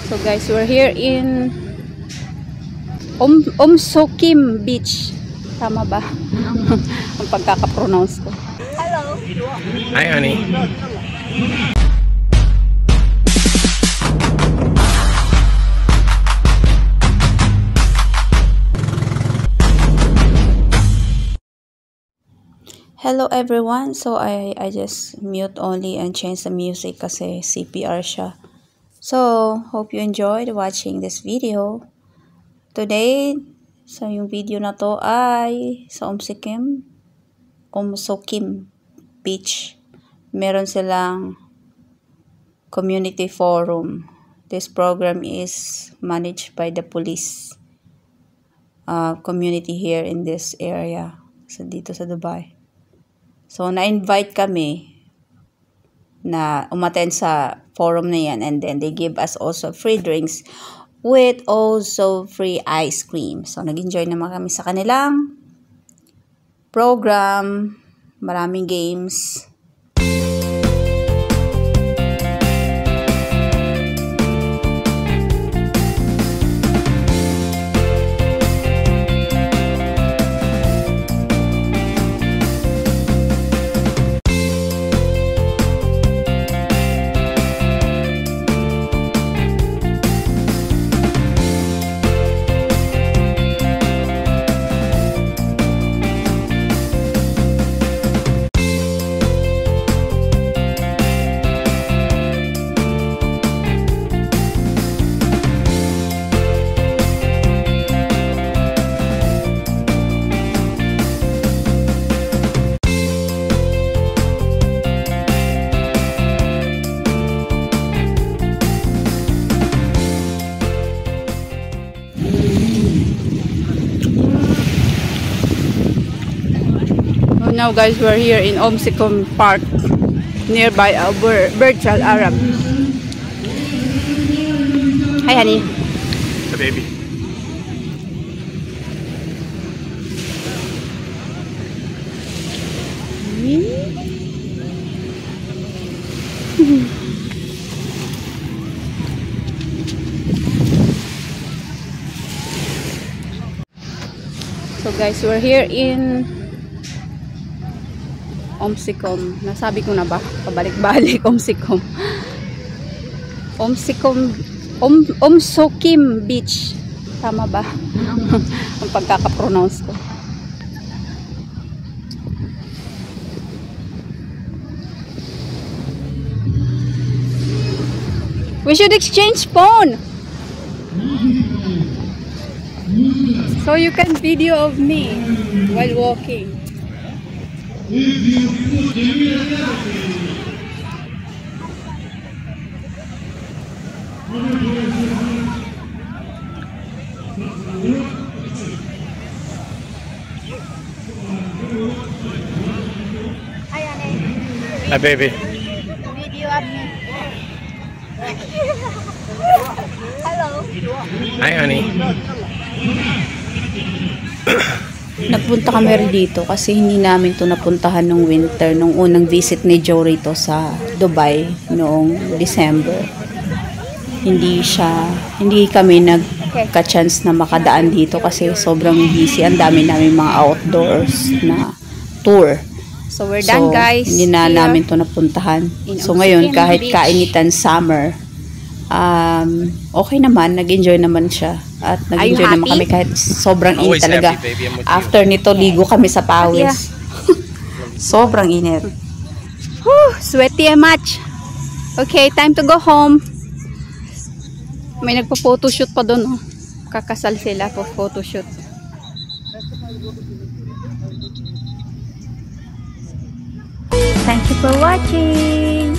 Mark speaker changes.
Speaker 1: So guys, we're here in Omsokim Beach. Tama ba? Ang pagkakapronounce ko. Hello.
Speaker 2: Hi, honey.
Speaker 1: Hello everyone. So I just mute only and change the music kasi CPR siya. So, hope you enjoyed watching this video. Today, so yung video na to ay sa Omsokim Beach. Meron silang community forum. This program is managed by the police community here in this area. So, dito sa Dubai. So, na-invite kami na umattend sa forum na yan, and then they give us also free drinks with also free ice cream. So, nag-enjoy naman kami sa kanilang program. Maraming games. Now guys, we're here in Omsokim Park nearby Burj Al Arab. Hi honey.
Speaker 2: The baby.
Speaker 1: So guys, we're here in Omsokim. Nasabi ko na ba? Pabalik-balik. Omsokim Beach. Tama ba? Ang pagkakapronounce ko. We should exchange phone. So you can video of me while walking.
Speaker 2: Hi, baby.
Speaker 1: Video of me. Hello.
Speaker 2: Hi, honey.
Speaker 1: Nagpunta kami rin dito kasi hindi namin to napuntahan nung winter, nung unang visit ni Joe rito sa Dubai noong December. Hindi kami nagka-chance na makadaan dito kasi sobrang busy. Ang dami namin mga outdoors na tour. So we're done guys. Hindi na namin to napuntahan. So ngayon kahit kainitan summer, okay naman, nag-enjoy naman siya. At nag-enjoy naman kami kahit sobrang init talaga. After nito, ligo kami sa pawis. Sobrang init. Whew, sweaty much. Okay, time to go home. May nagpo-photoshoot pa doon. Oh. Kakasal sila po photoshoot. Thank you for watching.